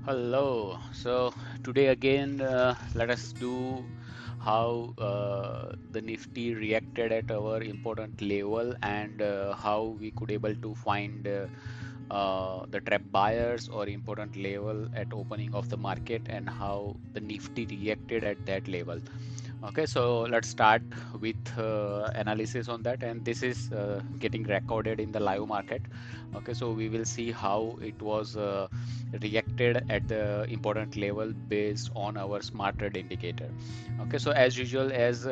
Hello. So today again, let us do how the Nifty reacted at our important level and how we could able to find the trap buyers or important level at opening of the market and how the Nifty reacted at that level. Okay, so let's start with analysis on that, and this is getting recorded in the live market. Okay, so we will see how it was reacted at the important level based on our smart trade indicator. Okay, so as usual, as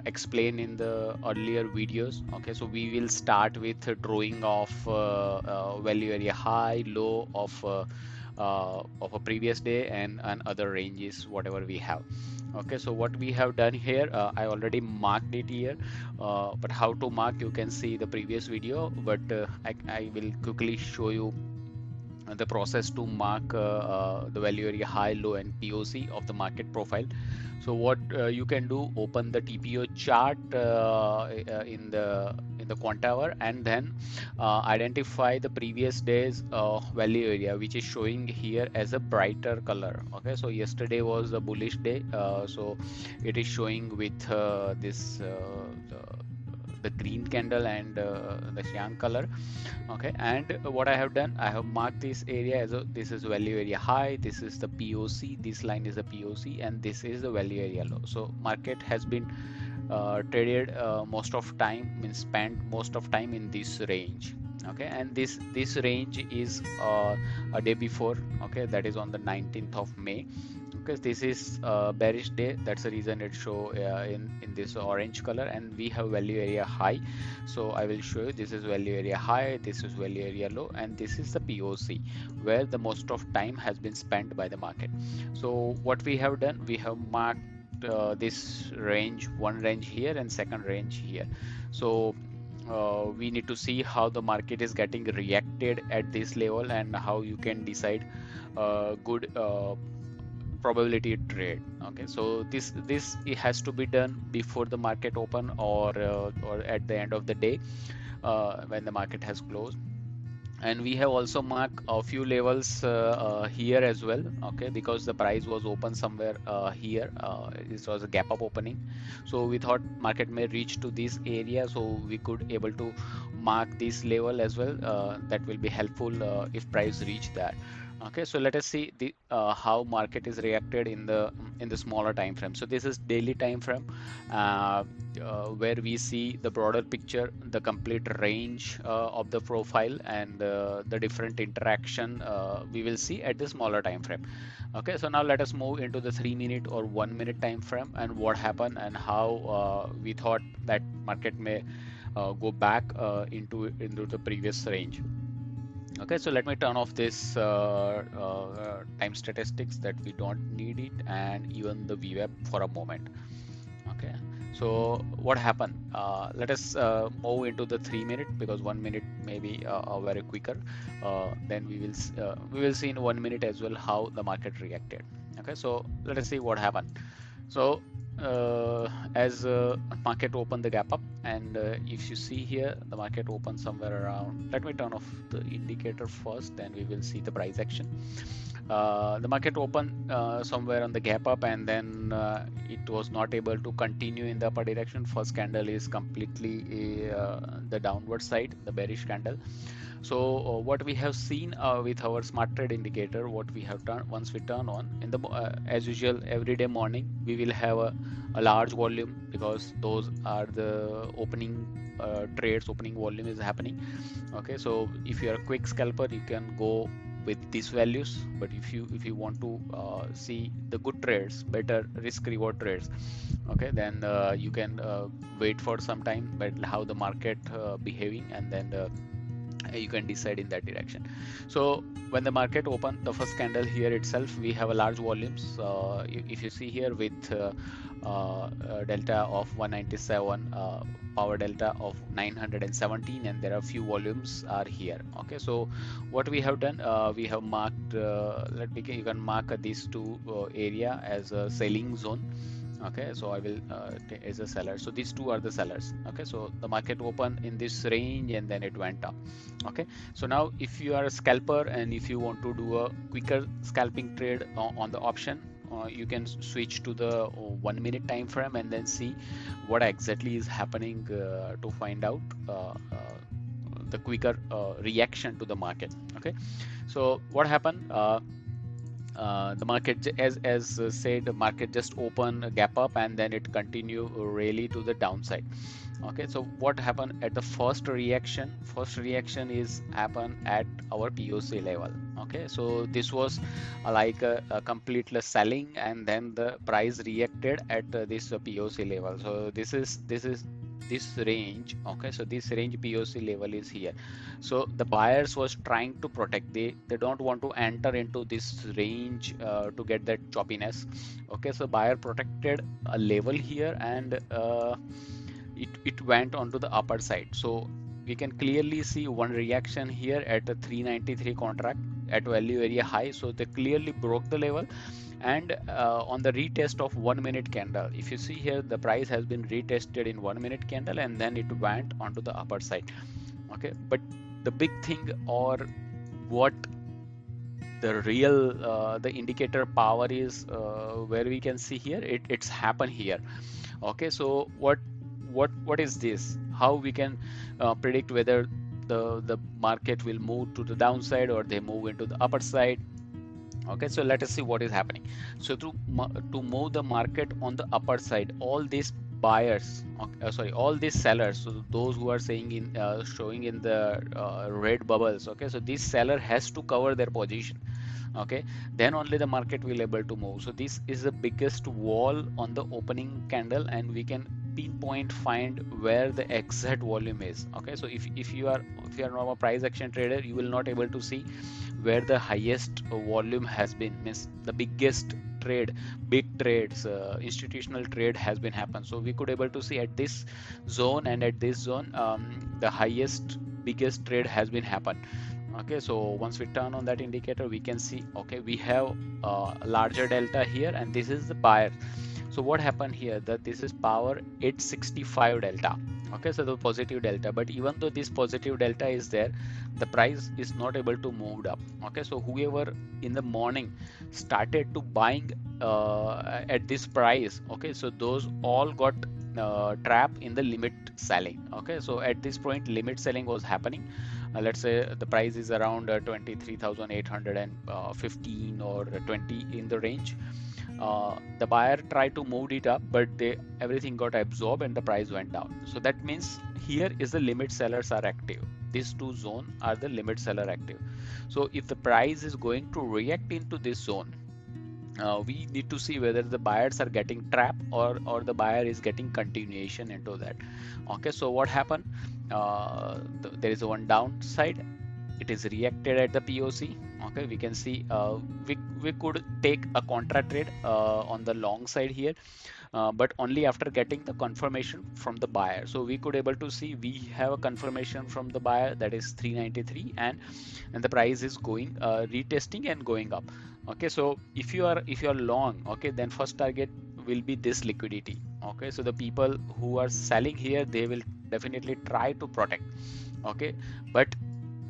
explained in the earlier videos, okay, so we will start with drawing of value area high, low of a previous day and other ranges, whatever we have. Okay, so what we have done here, I already marked it here, but how to mark, you can see the previous video, but I will quickly show you the process to mark the value area high, low and POC of the market profile. So what you can do, open the TPO chart in the Quantower, and then identify the previous day's value area, which is showing here as a brighter color. Okay, so yesterday was a bullish day, so it is showing with the green candle and the cyan color. Okay, and what I have done, I have marked this area as a, this is value area high, this is the POC, this line is the POC, and this is the value area low. So market has been traded most of time, means spent most of time in this range. Okay, and this range is a day before. Okay, that is on the 19th of May. Okay, this is bearish day, that's the reason it show in this orange color, and we have value area high. So I will show you, this is value area high, this is value area low, and this is the POC where the most of time has been spent by the market. So what we have done, we have marked this range, one range here and second range here. So we need to see how the market is getting reacted at this level and how you can decide good probability trade. Okay, so this it has to be done before the market open or at the end of the day when the market has closed. And we have also marked a few levels here as well. Okay, because the price was open somewhere here, this was a gap up opening, so we thought market may reach to this area, so we could able to mark this level as well. That will be helpful if price reach that. Okay, so let us see the how market is reacted in the smaller time frame. So this is daily time frame, uh, where we see the broader picture, the complete range of the profile, and the different interaction we will see at the smaller time frame. Okay, so now let us move into the 3 minute or 1 minute time frame and what happened and how we thought that market may go back into the previous range. Okay, so let me turn off this time statistics that we don't need it, and even the VWAP for a moment. Okay, so what happened? Let us move into the 3 minute, because 1 minute may be very quicker. Then we will see in 1 minute as well how the market reacted. Okay, so let us see what happened. So as market opened the gap up, and if you see here, the market opened somewhere around, let me turn off the indicator first, then we will see the price action. The market opened somewhere on the gap up, and then it was not able to continue in the upper direction. First candle is completely the downward side, the bearish candle. So what we have seen with our smart trade indicator, what we have done, once we turn on in the as usual every day morning, we will have a large volume, because those are the opening trades, opening volume is happening. Okay, so if you are a quick scalper, you can go with these values, but if you want to see the good trades, better risk reward trades, okay, then you can wait for some time, but how the market behaving, and then you can decide in that direction. So when the market open, the first candle here itself, we have a large volumes. If you see here with delta of 197, power delta of 917, and there are few volumes are here. Okay, so what we have done, we have marked, you can mark these two area as a selling zone. Okay, so I will take as a seller. So these two are the sellers. Okay, so the market opened in this range and then it went up. Okay, so now if you are a scalper and if you want to do a quicker scalping trade on the option, you can switch to the 1 minute time frame and then see what exactly is happening to find out the quicker reaction to the market. Okay, so what happened? The market as said, the market just open a gap up and then it continue really to the downside. Okay, so what happened at the first reaction is happen at our POC level. Okay, so this was like a completeless selling and then the price reacted at this POC level. So this is this range. Okay, so this range POC level is here. So the buyers was trying to protect, they don't want to enter into this range to get that choppiness. Okay, so buyer protected a level here and it went onto the upper side. So we can clearly see one reaction here at a 393 contract at value area high. So they clearly broke the level and on the retest of 1 minute candle, if you see here, the price has been retested in 1 minute candle and then it went onto the upper side. Okay, but the big thing or what the real the indicator power is where we can see here, it's happened here. Okay, so what is this, how we can predict whether the market will move to the downside or they move into the upper side. Okay, so let us see what is happening. So to move the market on the upper side, all these buyers, sorry, all these sellers, so those who are saying in showing in the red bubbles, okay, so this seller has to cover their position. Okay, then only the market will able to move. So this is the biggest wall on the opening candle and we can pinpoint find where the exact volume is. Okay, so if you are not a price action trader, you will not able to see where the highest volume has been, means the biggest trade, big trades, institutional trade has been happened. So we could able to see at this zone and at this zone the highest biggest trade has been happened. Okay, so once we turn on that indicator, we can see, okay, we have a larger delta here and this is the buyer. So what happened here, that this is power 865 delta. Okay, so the positive delta, but even though this positive delta is there, the price is not able to move up. Okay, so whoever in the morning started to buying at this price, okay, so those all got trapped in the limit selling. Okay, so at this point limit selling was happening. Let's say the price is around 23,815 or 20 in the range. The buyer tried to move it up, but everything got absorbed and the price went down. So that means here is the limit sellers are active. These two zones are the limit seller active. So if the price is going to react into this zone, we need to see whether the buyers are getting trapped or the buyer is getting continuation into that. Okay, so what happened? There is one downside, it is reacted at the POC. Okay, we can see we could take a contra trade on the long side here, but only after getting the confirmation from the buyer. So we could able to see we have a confirmation from the buyer, that is 393, and the price is going retesting and going up. Okay, so if you are long, okay, then first target will be this liquidity. Okay, so the people who are selling here, they will definitely try to protect. Okay, but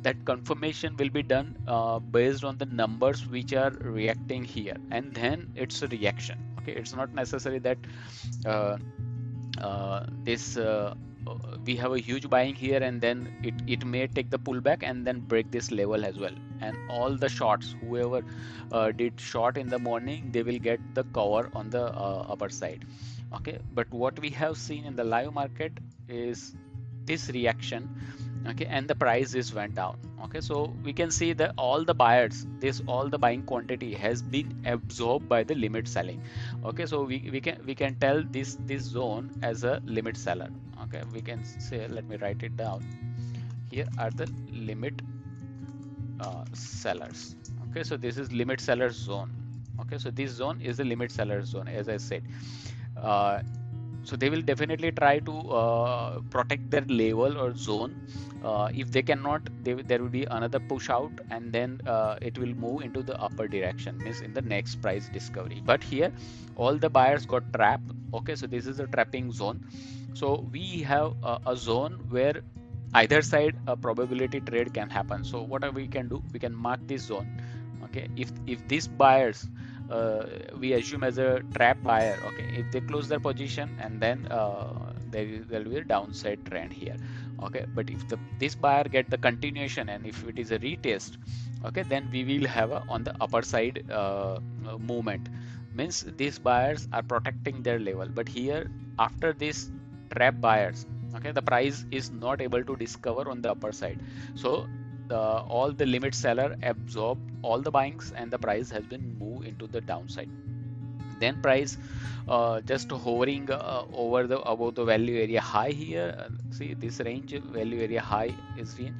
that confirmation will be done based on the numbers which are reacting here, and then it's a reaction. Okay, it's not necessary that uh, this we have a huge buying here and then it may take the pullback and then break this level as well, and all the shorts, whoever did short in the morning, they will get the cover on the upper side. Okay, but what we have seen in the live market is this reaction. Okay, and the price is went down. Okay, so we can see that all the buyers, this all the buying quantity has been absorbed by the limit selling. Okay, so we can tell this zone as a limit seller. Okay, we can say, let me write it down. Here are the limit sellers. Okay, so this is limit seller zone. Okay, so this zone is the limit seller zone, as I said. uh, So they will definitely try to protect their level or zone. If they cannot, there will be another push out, and then it will move into the upper direction, means in the next price discovery. But here all the buyers got trapped. Okay, so this is a trapping zone. So we have a zone where either side a probability trade can happen. So what we can do, we can mark this zone. Okay, if these buyers, we assume as a trap buyer, okay, if they close their position, and then there will be a downside trend here. Okay, but if this buyer get the continuation, and if it is a retest, okay, then we will have a on the upper side movement, means these buyers are protecting their level. But here after this trap buyers, okay, the price is not able to discover on the upper side. So all the limit seller absorb all the buyings, and the price has been moved into the downside. Then price just hovering over the above the value area high here. See this range value area high is in.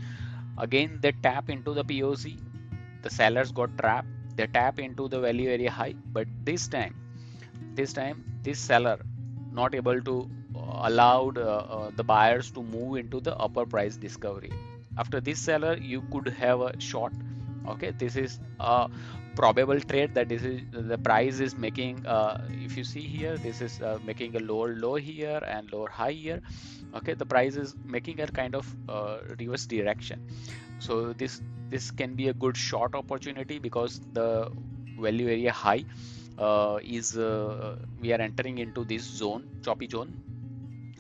Again they tap into the POC. The sellers got trapped. They tap into the value area high, but this time this seller not able to allowed the buyers to move into the upper price discovery. After this seller you could have a short. Okay, this is a probable trade, that this is the price is making, if you see here, this is making a lower low here and lower high here. Okay, the price is making a kind of reverse direction. So this can be a good short opportunity, because the value area high is we are entering into this zone, choppy zone.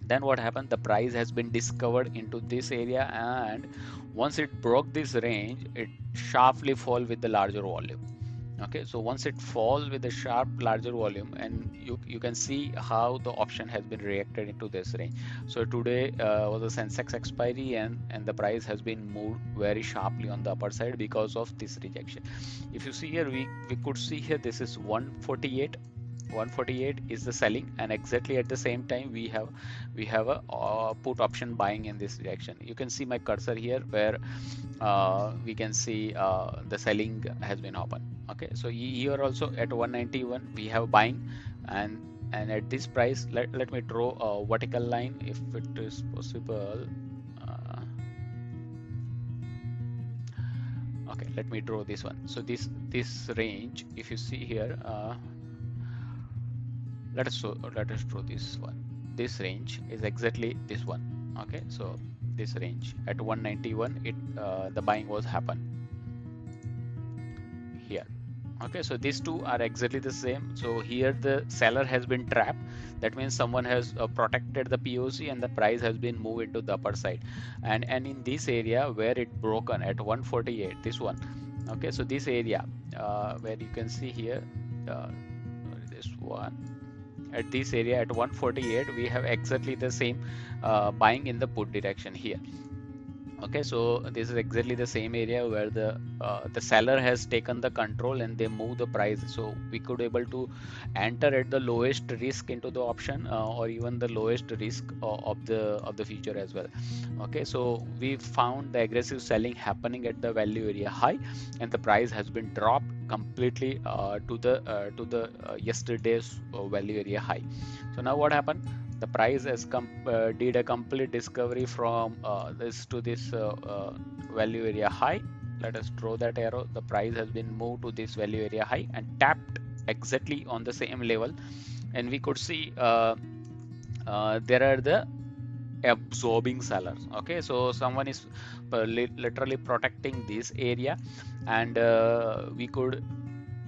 Then what happened, the price has been discovered into this area, and once it broke this range, it sharply fall with the larger volume. Okay, so once it falls with a sharp larger volume, and you can see how the option has been reacted into this range. So today was a Sensex expiry, and the price has been moved very sharply on the upper side because of this rejection. If you see here, we could see here, this is 148. 148 is the selling, and exactly at the same time we have a put option buying in this direction. You can see my cursor here, where we can see the selling has been open. Okay, so here also at 191 we have buying, and at this price, let me draw a vertical line if it is possible. uh, okay, let me draw this one. So this range, if you see here, let us draw this one. This range is exactly this one. Okay, so this range at 191, it the buying was happen here. Okay, so these two are exactly the same. So here the seller has been trapped. That means someone has protected the POC, and the price has been moved into the upper side. And in this area where it broken at 148, this one. Okay, so this area where you can see here, this one, at this area at 148 we have exactly the same buying in the put direction here. Okay, so this is exactly the same area where the seller has taken the control, and they move the price. So we could able to enter at the lowest risk into the option, or even the lowest risk of the future as well. Okay, so we found the aggressive selling happening at the value area high, and the price has been dropped completely to the yesterday's value area high. So now what happened? The price has did a complete discovery from this to this value area high. Let us draw that arrow. The price has been moved to this value area high and tapped exactly on the same level, and we could see there are the absorbing sellers. Okay, so someone is literally protecting this area, and we could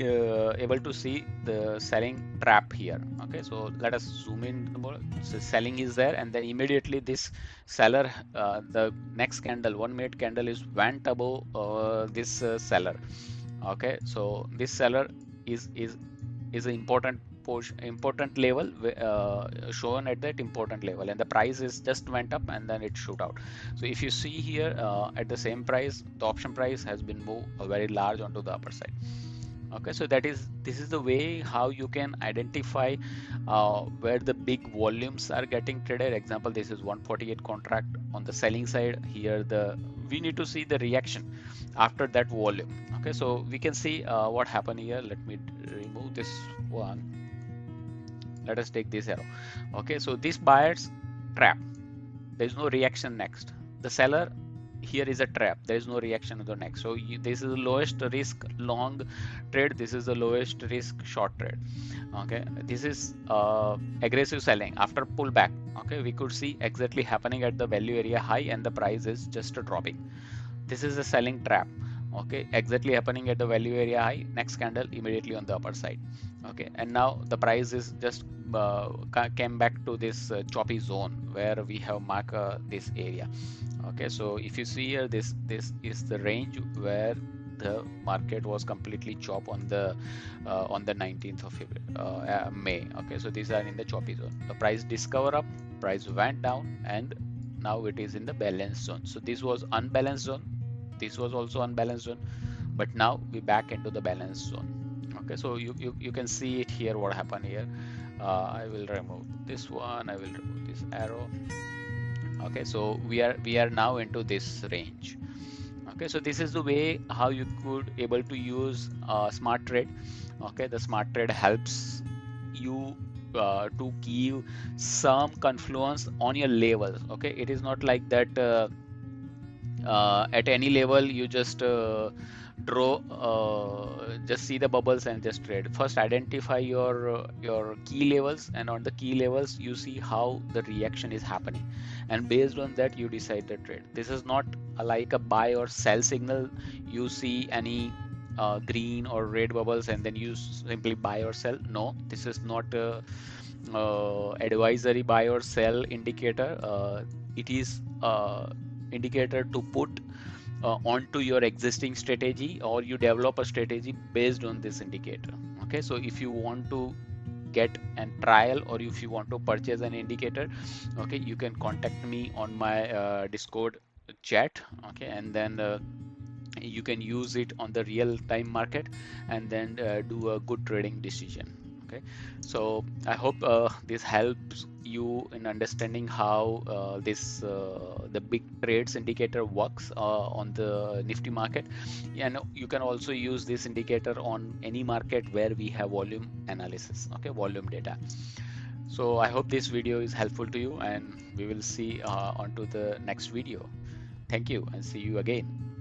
able to see the selling trap here. Okay, so let us zoom in more. So selling is there, and then immediately this seller, the next candle, 1 minute candle, is went above this seller. Okay, so this seller is an important level, shown at that important level, and the price is just went up and then it shoot out. So if you see here, at the same price, the option price has been moved very large onto the upper side. Okay, so this is the way how you can identify where the big volumes are getting traded. Example, this is 148 contract on the selling side. Here we need to see the reaction after that volume. Okay, so we can see what happened here. Let me remove this one. Let us take this arrow. Okay, so this buyer's trap, there is no reaction next. The seller, here is a trap, there is no reaction to the next. So this is the lowest risk long trade, this is the lowest risk short trade. Okay, this is aggressive selling after pullback. Okay, we could see exactly happening at the value area high and the price is just dropping. This is a selling trap. Okay, exactly happening at the value area high, next candle immediately on the upper side. Okay, and now the price is just came back to this choppy zone where we have marked this area. Okay, so if you see here, this is the range where the market was completely chopped on the 19th of May. Okay, so these are in the choppy zone. The price discover up, price went down, and now it is in the balanced zone. So this was unbalanced zone, this was also unbalanced zone, but now we back into the balanced zone. Okay, so you can see it here, what happened here. I will remove this one, I will remove this arrow. Okay, so we are now into this range. Okay, so this is the way how you could able to use smart trade. Okay, the smart trade helps you to give some confluence on your levels. Okay, it is not like that at any level you just draw just see the bubbles and just trade. First identify your key levels, and on the key levels you see how the reaction is happening, and based on that you decide the trade. This is not like a buy or sell signal. You see any green or red bubbles and then you simply buy or sell. No, this is not a advisory buy or sell indicator. It is indicator to put onto your existing strategy, or you develop a strategy based on this indicator. Okay, so if you want to get a trial, or if you want to purchase an indicator, okay, you can contact me on my Discord chat. Okay, and then you can use it on the real time market, and then do a good trading decision. Okay, so I hope this helps you in understanding how the big trades indicator works on the Nifty market. And you can also use this indicator on any market where we have volume analysis, okay, volume data. So I hope this video is helpful to you, and we will see onto the next video. Thank you, and see you again.